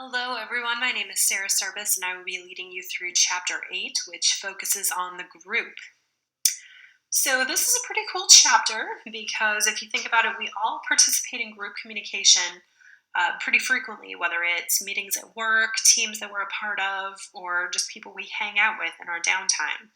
Hello, everyone. My name is Sarah Service, and I will be leading you through Chapter 8, which focuses on the group. So, this is a pretty cool chapter because if you think about it, we all participate in group communication pretty frequently, whether it's meetings at work, teams that we're a part of, or just people we hang out with in our downtime.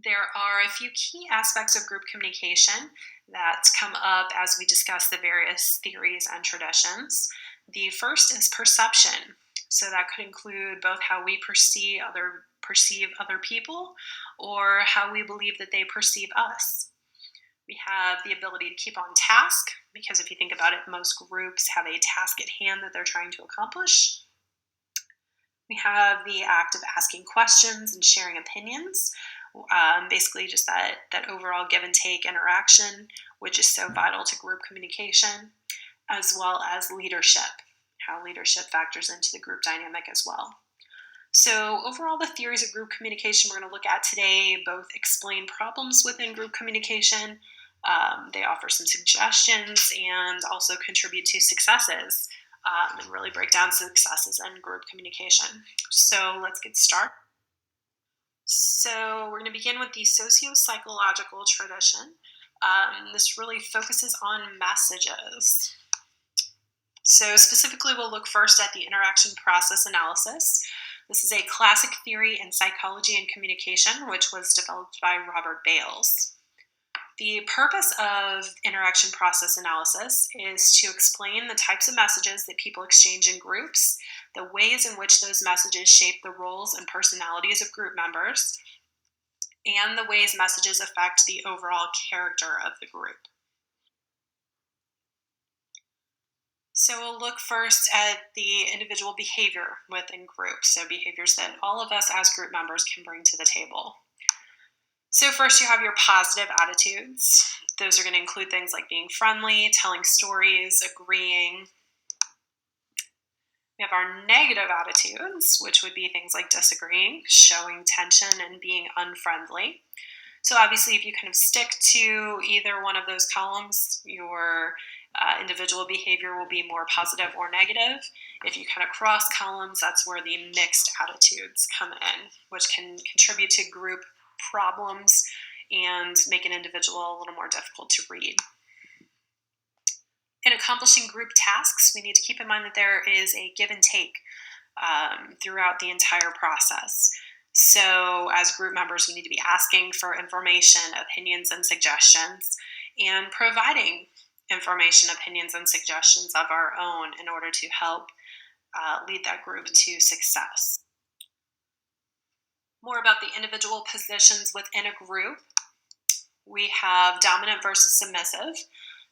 There are a few key aspects of group communication that come up as we discuss the various theories and traditions. The first is perception. So that could include both how we perceive other people or how we believe that they perceive us. We have the ability to keep on task because if you think about it, most groups have a task at hand that they're trying to accomplish. We have the act of asking questions and sharing opinions. Basically, just that overall give and take interaction, which is so vital to group communication, as well as leadership, how leadership factors into the group dynamic as well. So overall, the theories of group communication we're going to look at today both explain problems within group communication, they offer some suggestions, and also contribute to successes, and really break down successes in group communication. So let's get started. So we're going to begin with the socio-psychological tradition. This really focuses on messages. So specifically, we'll look first at the interaction process analysis. This is a classic theory in psychology and communication, which was developed by Robert Bales. The purpose of interaction process analysis is to explain the types of messages that people exchange in groups, the ways in which those messages shape the roles and personalities of group members, and the ways messages affect the overall character of the group. So we'll look first at the individual behavior within groups, so behaviors that all of us as group members can bring to the table. So first you have your positive attitudes. Those are going to include things like being friendly, telling stories, agreeing. We have our negative attitudes, which would be things like disagreeing, showing tension, and being unfriendly. So obviously, if you kind of stick to either one of those columns, your individual behavior will be more positive or negative. If you kind of cross columns, that's where the mixed attitudes come in, which can contribute to group problems and make an individual a little more difficult to read. In accomplishing group tasks, we need to keep in mind that there is a give and take throughout the entire process. So as group members, we need to be asking for information, opinions, and suggestions, and providing information, opinions, and suggestions of our own in order to help lead that group to success. More about the individual positions within a group. We have dominant versus submissive.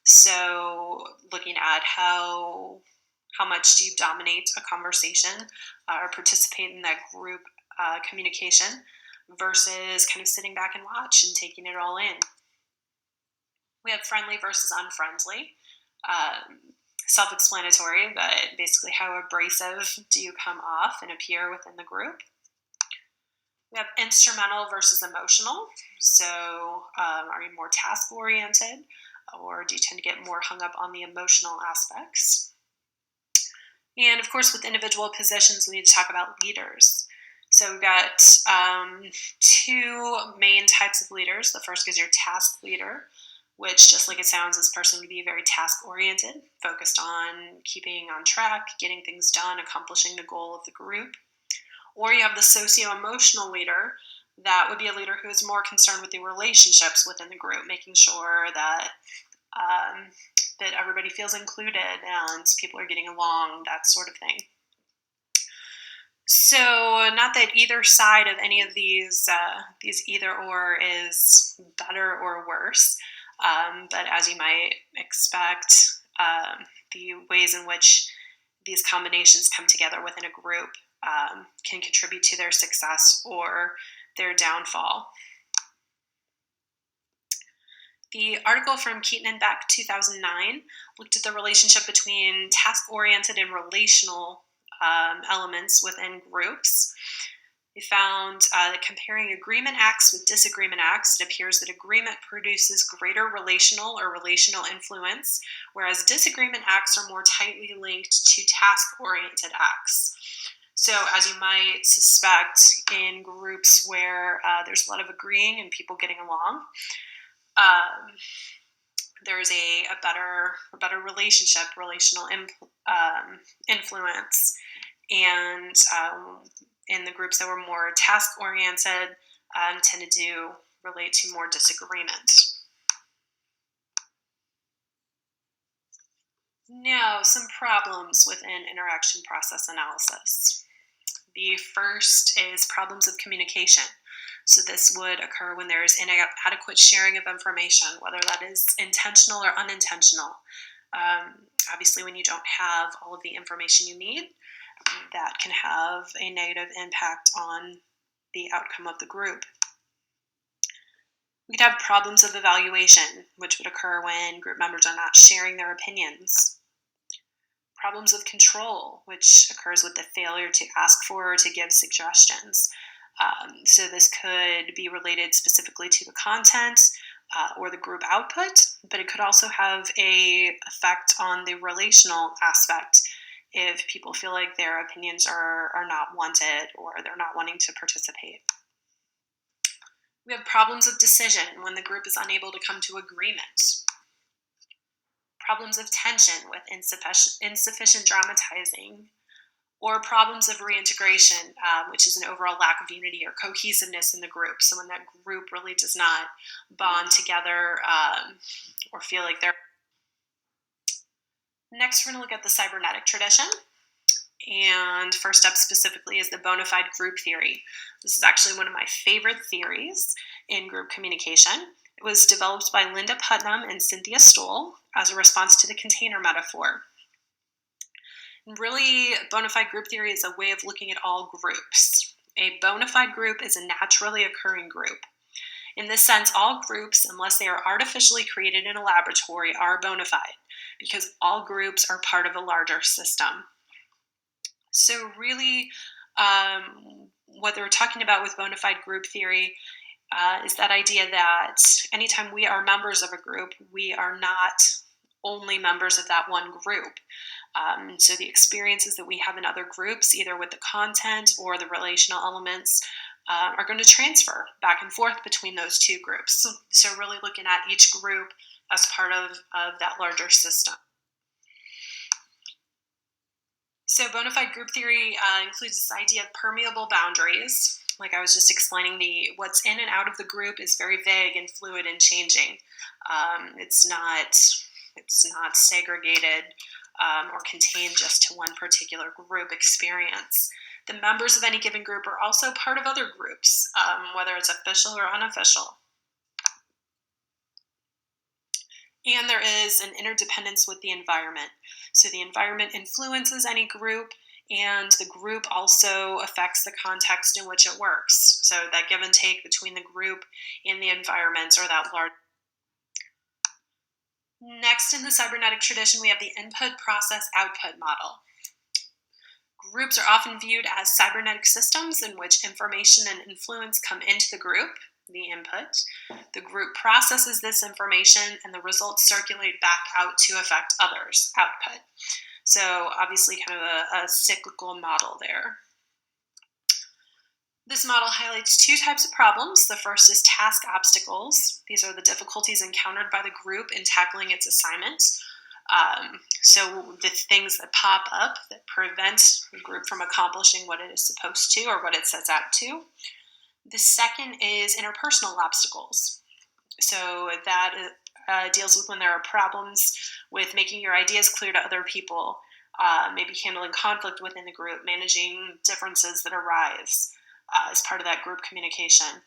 So looking at how much do you dominate a conversation or participate in that group communication versus kind of sitting back and watch and taking it all in. We have friendly versus unfriendly. Self-explanatory, but basically how abrasive do you come off and appear within the group. We have instrumental versus emotional. So are you more task-oriented or do you tend to get more hung up on the emotional aspects? And of course, with individual positions, we need to talk about leaders. So we've got two main types of leaders. The first is your task leader, which, just like it sounds, is a person to be very task-oriented, focused on keeping on track, getting things done, accomplishing the goal of the group. Or you have the socio-emotional leader. That would be a leader who is more concerned with the relationships within the group, making sure that that everybody feels included and people are getting along, that sort of thing. So not that either side of any of these either or is better or worse, but as you might expect, the ways in which these combinations come together within a group can contribute to their success or their downfall. The article from Keaton and Beck, 2009, looked at the relationship between task-oriented and relational elements within groups. We found that comparing agreement acts with disagreement acts, it appears that agreement produces greater relational or relational influence, whereas disagreement acts are more tightly linked to task-oriented acts. So, as you might suspect, in groups where there's a lot of agreeing and people getting along, there's a better relationship, relational influence. And in the groups that were more task-oriented, tended to relate to more disagreement. Now, some problems within interaction process analysis. The first is problems of communication. So this would occur when there is inadequate sharing of information, whether that is intentional or unintentional. Obviously, when you don't have all of the information you need, that can have a negative impact on the outcome of the group. We could have problems of evaluation, which would occur when group members are not sharing their opinions. Problems of control, which occurs with the failure to ask for or to give suggestions. So this could be related specifically to the content or the group output, but it could also have an effect on the relational aspect if people feel like their opinions are not wanted or they're not wanting to participate. We have problems of decision when the group is unable to come to agreement. Problems of tension with insufficient dramatizing, or problems of reintegration, which is an overall lack of unity or cohesiveness in the group. So when that group really does not bond together or feel like they're... Next, we're going to look at the cybernetic tradition. And first up specifically is the bona fide group theory. This is actually one of my favorite theories in group communication. It was developed by Linda Putnam and Cynthia Stoll as a response to the container metaphor. And really, bona fide group theory is a way of looking at all groups. A bona fide group is a naturally occurring group. In this sense, all groups, unless they are artificially created in a laboratory, are bona fide, because all groups are part of a larger system. So really, what they're talking about with bona fide group theory is that idea that anytime we are members of a group, we are not only members of that one group. So the experiences that we have in other groups, either with the content or the relational elements, are going to transfer back and forth between those two groups. So really looking at each group as part of that larger system. So bona fide group theory includes this idea of permeable boundaries. Like I was just explaining, what's in and out of the group is very vague and fluid and changing. It's not segregated or contained just to one particular group experience. The members of any given group are also part of other groups, whether it's official or unofficial. And there is an interdependence with the environment. So the environment influences any group, and the group also affects the context in which it works. So that give and take between the group and the environment, or that large. Next, in the cybernetic tradition, we have the input, process, output model. Groups are often viewed as cybernetic systems in which information and influence come into the group, the input. The group processes this information, and the results circulate back out to affect others, output. So obviously kind of a cyclical model there. This model highlights two types of problems. The first is task obstacles. These are the difficulties encountered by the group in tackling its assignment. So the things that pop up that prevent the group from accomplishing what it is supposed to or what it sets out to. The second is interpersonal obstacles. So that deals with when there are problems with making your ideas clear to other people, maybe handling conflict within the group, managing differences that arise as part of that group communication.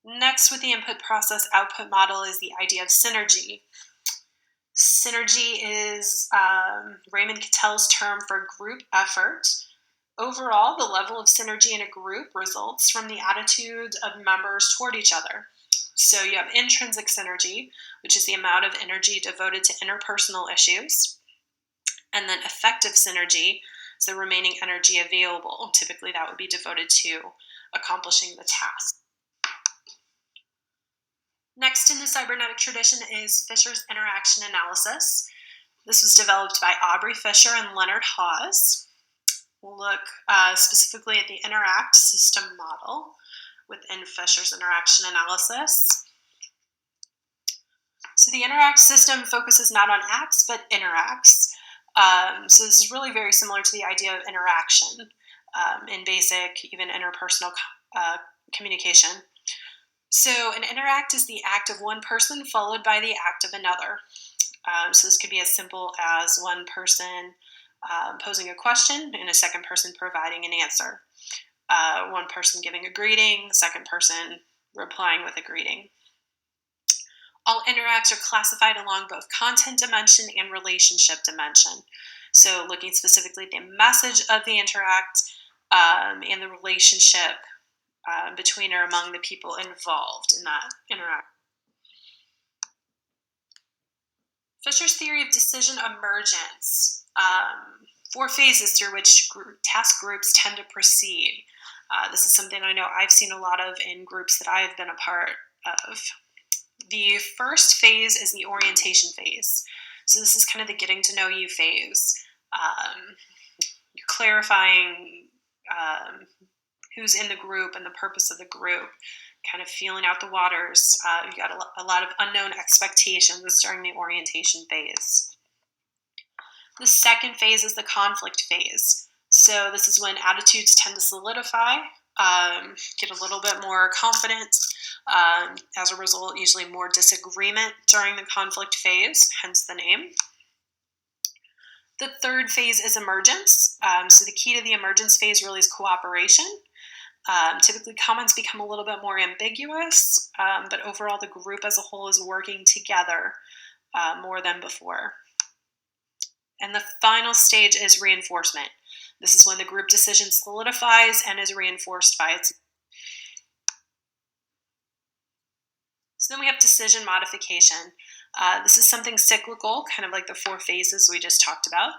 Next, with the input process output model, is the idea of synergy. Synergy is Raymond Cattell's term for group effort. Overall, the level of synergy in a group results from the attitude of members toward each other. So you have intrinsic synergy, which is the amount of energy devoted to interpersonal issues. And then effective synergy, is the remaining energy available? Typically, that would be devoted to accomplishing the task. Next in the cybernetic tradition is Fisher's interaction analysis. This was developed by Aubrey Fisher and Leonard Hawes. We'll look specifically at the interact system model within Fisher's interaction analysis. So the interact system focuses not on acts, but interacts. So this is really very similar to the idea of interaction in basic, even interpersonal communication. So an interact is the act of one person followed by the act of another. So this could be as simple as one person posing a question and a second person providing an answer. One person giving a greeting, the second person replying with a greeting. All interacts are classified along both content dimension and relationship dimension. So looking specifically at the message of the interact and the relationship between or among the people involved in that interact. Fisher's theory of decision emergence. 4 phases through which task groups tend to proceed. This is something I know I've seen a lot of in groups that I have been a part of. The first phase is the orientation phase. So this is kind of the getting to know you phase. You're clarifying who's in the group and the purpose of the group, kind of feeling out the waters. You've got a lot of unknown expectations during the orientation phase. The second phase is the conflict phase. So this is when attitudes tend to solidify, get a little bit more confident. As a result, usually more disagreement during the conflict phase, hence the name. The third phase is emergence. So the key to the emergence phase really is cooperation. Typically, comments become a little bit more ambiguous, but overall the group as a whole is working together more than before. And the final stage is reinforcement. This is when the group decision solidifies and is reinforced by its. So then we have decision modification. This is something cyclical, kind of like the 4 phases we just talked about.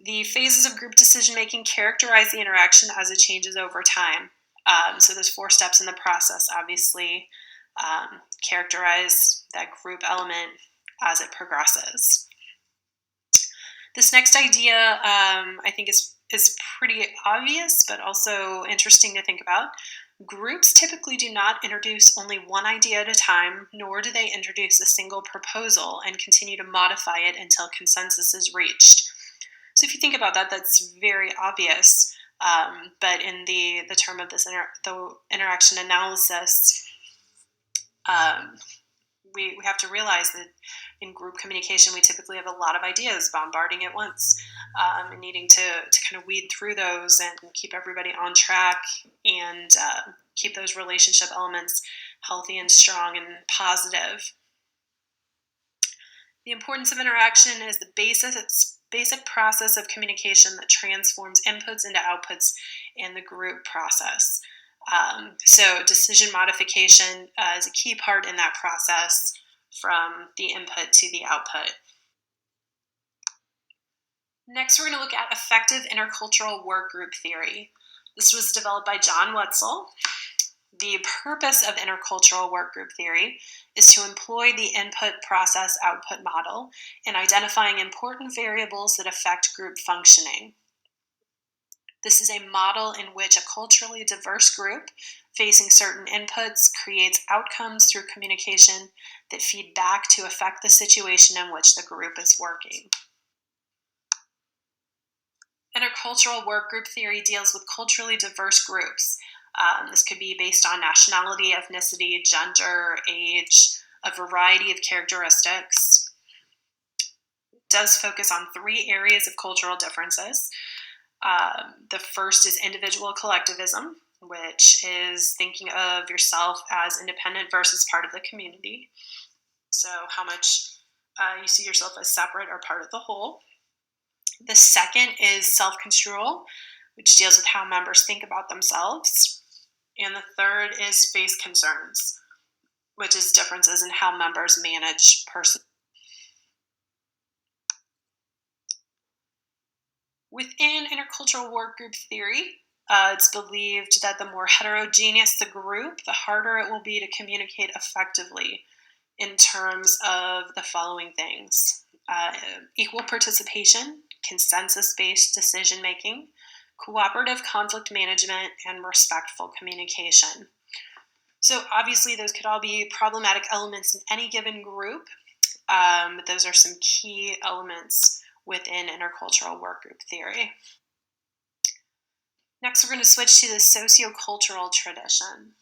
The phases of group decision-making characterize the interaction as it changes over time. So there's 4 steps in the process, obviously, characterize that group element as it progresses. This next idea, I think, is pretty obvious, but also interesting to think about. Groups typically do not introduce only one idea at a time, nor do they introduce a single proposal and continue to modify it until consensus is reached. So if you think about that, that's very obvious. But in the term of this the interaction analysis, we have to realize that in group communication, we typically have a lot of ideas bombarding at once, and needing to kind of weed through those and keep everybody on track and keep those relationship elements healthy and strong and positive. The importance of interaction is the basic process of communication that transforms inputs into outputs in the group process. So decision modification is a key part in that process from the input to the output. Next, we're going to look at effective intercultural work group theory. This was developed by John Wetzel. The purpose of intercultural work group theory is to employ the input-process-output model in identifying important variables that affect group functioning. This is a model in which a culturally diverse group facing certain inputs creates outcomes through communication that feed back to affect the situation in which the group is working. Intercultural work group theory deals with culturally diverse groups. This could be based on nationality, ethnicity, gender, age, a variety of characteristics. It does focus on 3 areas of cultural differences. The first is individual collectivism, which is thinking of yourself as independent versus part of the community. So how much you see yourself as separate or part of the whole. The second is self-construal, which deals with how members think about themselves. And the third is space concerns, which is differences in how members manage personal. Within intercultural work group theory, it's believed that the more heterogeneous the group, the harder it will be to communicate effectively in terms of the following things: equal participation, consensus based decision making, cooperative conflict management, and respectful communication. So, obviously, those could all be problematic elements in any given group. But those are some key elements within intercultural work group theory. Next, we're going to switch to the sociocultural tradition.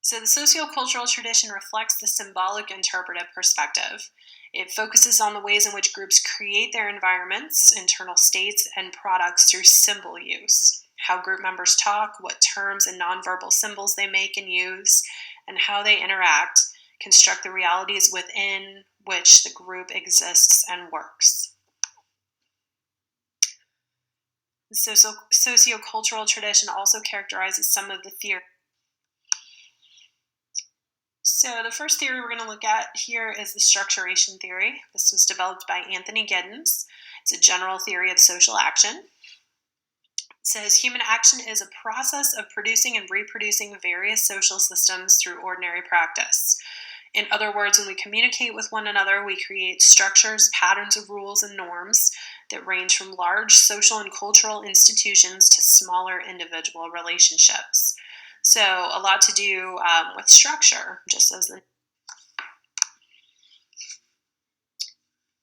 So the sociocultural tradition reflects the symbolic interpretive perspective. It focuses on the ways in which groups create their environments, internal states, and products through symbol use. How group members talk, what terms and nonverbal symbols they make and use, and how they interact construct the realities within which the group exists and works. The sociocultural tradition also characterizes some of the theory. So the first theory we're going to look at here is the structuration theory. This was developed by Anthony Giddens. It's a general theory of social action. It says human action is a process of producing and reproducing various social systems through ordinary practice. In other words, when we communicate with one another, we create structures, patterns of rules, and norms that range from large social and cultural institutions to smaller individual relationships. So a lot to do with structure, just as the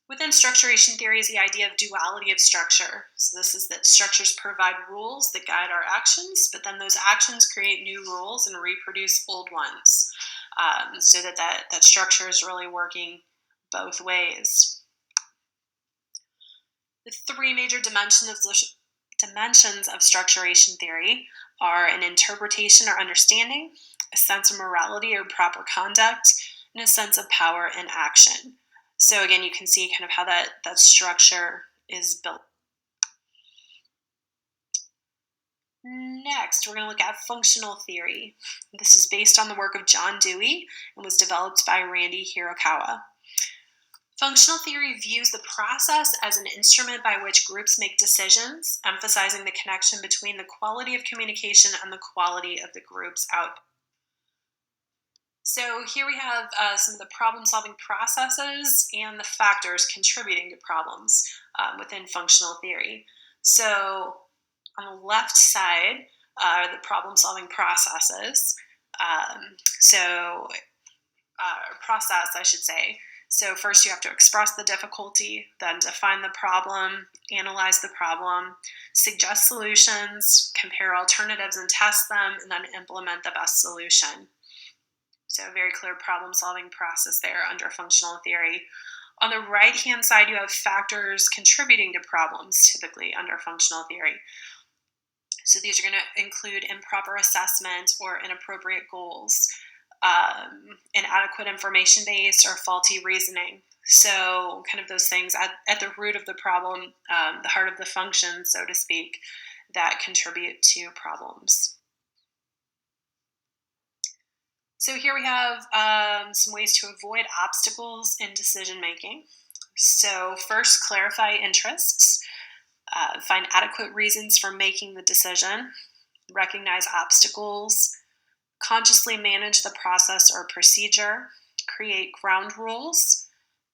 within structuration theory is the idea of duality of structure. So this is that structures provide rules that guide our actions, but then those actions create new rules and reproduce old ones. So that structure is really working both ways. The three major dimensions of structuration theory are an interpretation or understanding, a sense of morality or proper conduct, and a sense of power and action. So again, you can see kind of how that structure is built. Next, we're going to look at functional theory. This is based on the work of John Dewey and was developed by Randy Hirokawa. Functional theory views the process as an instrument by which groups make decisions, emphasizing the connection between the quality of communication and the quality of the group's output. So here we have some of the problem-solving processes and the factors contributing to problems within functional theory. So on the left side are the problem-solving processes. Process, I should say. So first you have to express the difficulty, then define the problem, analyze the problem, suggest solutions, compare alternatives and test them, and then implement the best solution. So a very clear problem-solving process there under functional theory. On the right-hand side, you have factors contributing to problems, typically under functional theory. So these are going to include improper assessment or inappropriate goals, inadequate information base, or faulty reasoning. So kind of those things at the root of the problem, the heart of the function, so to speak, that contribute to problems. So here we have some ways to avoid obstacles in decision making. So first, clarify interests. Find adequate reasons for making the decision. Recognize obstacles. Consciously manage the process or procedure. Create ground rules.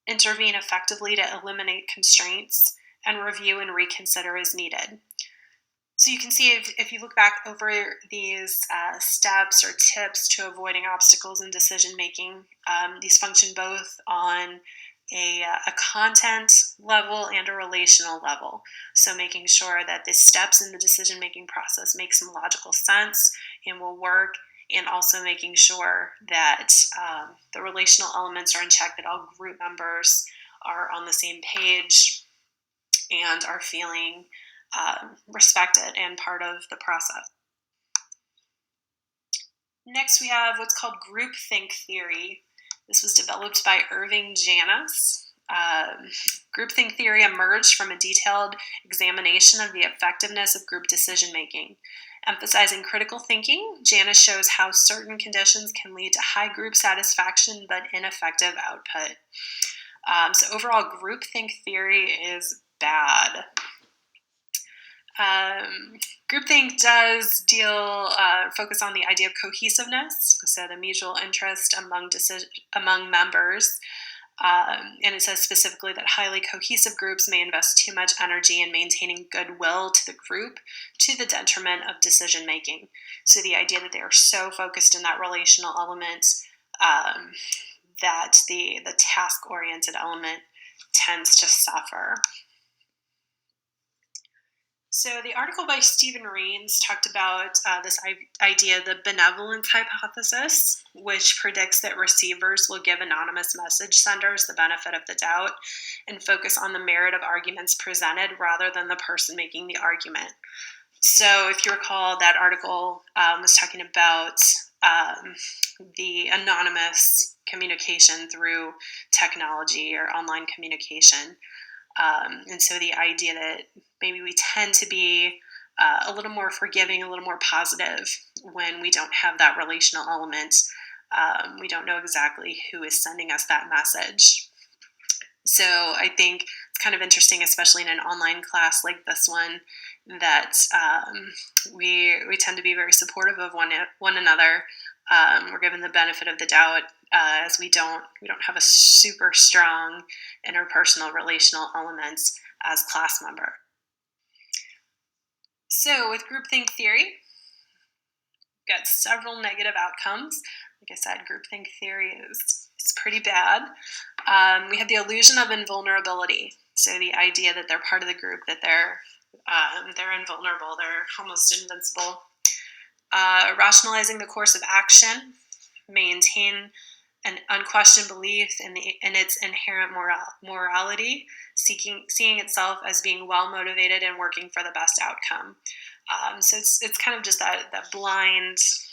Intervene effectively to eliminate constraints. And review and reconsider as needed. So you can see if you look back over these steps or tips to avoiding obstacles in decision making, these function both on a content level and a relational level. So making sure that the steps in the decision making process make some logical sense and will work, and also making sure that the relational elements are in check, that all group members are on the same page and are feeling respected and part of the process. Next, we have what's called groupthink theory. This was developed by Irving Janis. Groupthink theory emerged from a detailed examination of the effectiveness of group decision making. Emphasizing critical thinking, Janis shows how certain conditions can lead to high group satisfaction but ineffective output. So overall, groupthink theory is bad. Groupthink does focus on the idea of cohesiveness, so the mutual interest among members. And it says specifically that highly cohesive groups may invest too much energy in maintaining goodwill to the group to the detriment of decision making. So the idea that they are so focused in that relational element that the task-oriented element tends to suffer. So the article by Stephen Rains talked about this idea, the benevolence hypothesis, which predicts that receivers will give anonymous message senders the benefit of the doubt and focus on the merit of arguments presented rather than the person making the argument. So if you recall, that article was talking about the anonymous communication through technology or online communication. And so the idea that maybe we tend to be a little more forgiving, a little more positive when we don't have that relational element. We don't know exactly who is sending us that message. So I think it's kind of interesting, especially in an online class like this one, that we tend to be very supportive of one another. We're given the benefit of the doubt as we don't have a super strong interpersonal relational elements as class member. So with groupthink theory, we've got several negative outcomes. Like I said, groupthink theory is pretty bad. We have the illusion of invulnerability. So the idea that they're part of the group, that they're invulnerable, they're almost invincible. Rationalizing the course of action, maintain an unquestioned belief in its inherent morality, seeing itself as being well motivated and working for the best outcome. So it's kind of just that blinds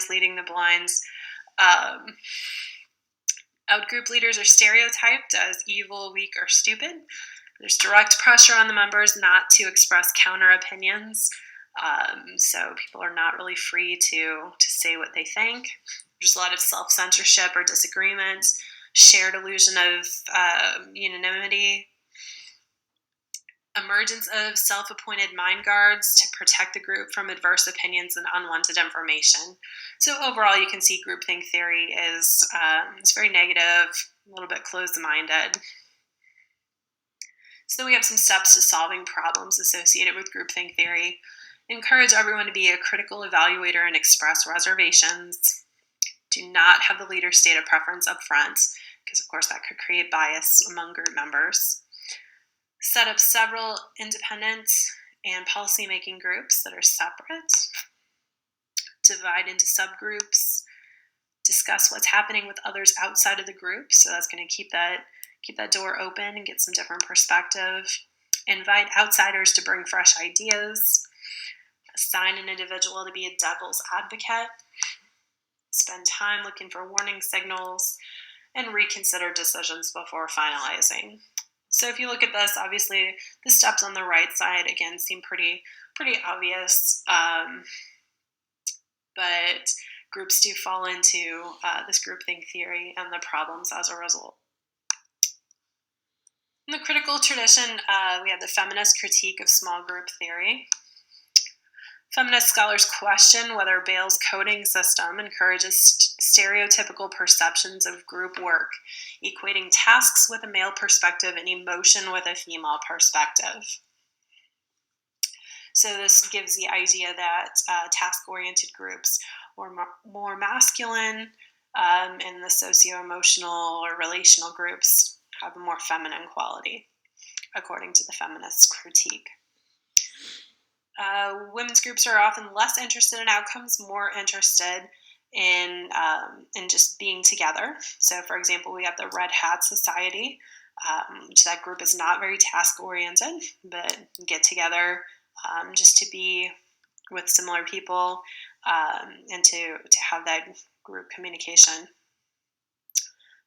leading the blinds. Outgroup leaders are stereotyped as evil, weak, or stupid. There's direct pressure on the members not to express counter opinions. So people are not really free to say what they think. There's a lot of self-censorship or disagreement, shared illusion of unanimity, emergence of self-appointed mind guards to protect the group from adverse opinions and unwanted information. So overall, you can see groupthink theory is it's very negative, a little bit closed-minded. So then we have some steps to solving problems associated with groupthink theory. Encourage everyone to be a critical evaluator and express reservations. Do not have the leader state a preference up front, because of course that could create bias among group members. Set up several independent and policy-making groups that are separate. Divide into subgroups. Discuss what's happening with others outside of the group, so that's going to keep that door open and get some different perspective. Invite outsiders to bring fresh ideas. Assign an individual to be a devil's advocate. Spend time looking for warning signals, and reconsider decisions before finalizing. So if you look at this, obviously the steps on the right side, again, seem pretty obvious, but groups do fall into this groupthink theory and the problems as a result. In the critical tradition, we have the feminist critique of small group theory. Feminist scholars question whether Bayes' coding system encourages stereotypical perceptions of group work, equating tasks with a male perspective and emotion with a female perspective. So this gives the idea that task-oriented groups are more masculine, and the socio-emotional or relational groups have a more feminine quality, according to the feminist critique. Women's groups are often less interested in outcomes, more interested in just being together. So, for example, we have the Red Hat Society, which that group is not very task-oriented, but get together just to be with similar people and to have that group communication.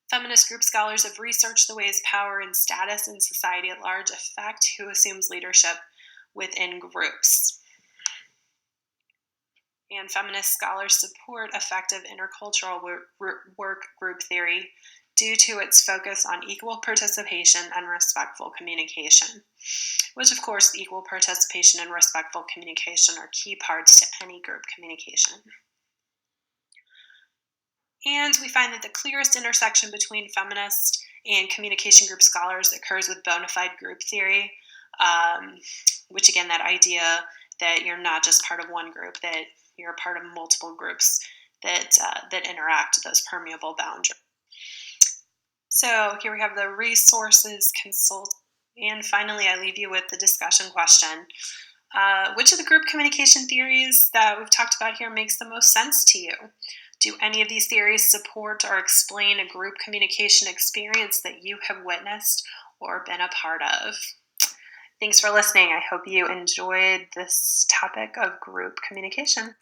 Feminist group scholars have researched the ways power and status in society at large affect who assumes leadership within groups. And feminist scholars support effective intercultural work group theory due to its focus on equal participation and respectful communication, which of course equal participation and respectful communication are key parts to any group communication. And we find that the clearest intersection between feminist and communication group scholars occurs with bona fide group theory, which again, that idea that you're not just part of one group, that you're a part of multiple groups that interact those permeable boundaries. So here we have the resources, consult, and finally I leave you with the discussion question. Which of the group communication theories that we've talked about here makes the most sense to you? Do any of these theories support or explain a group communication experience that you have witnessed or been a part of? Thanks for listening. I hope you enjoyed this topic of group communication.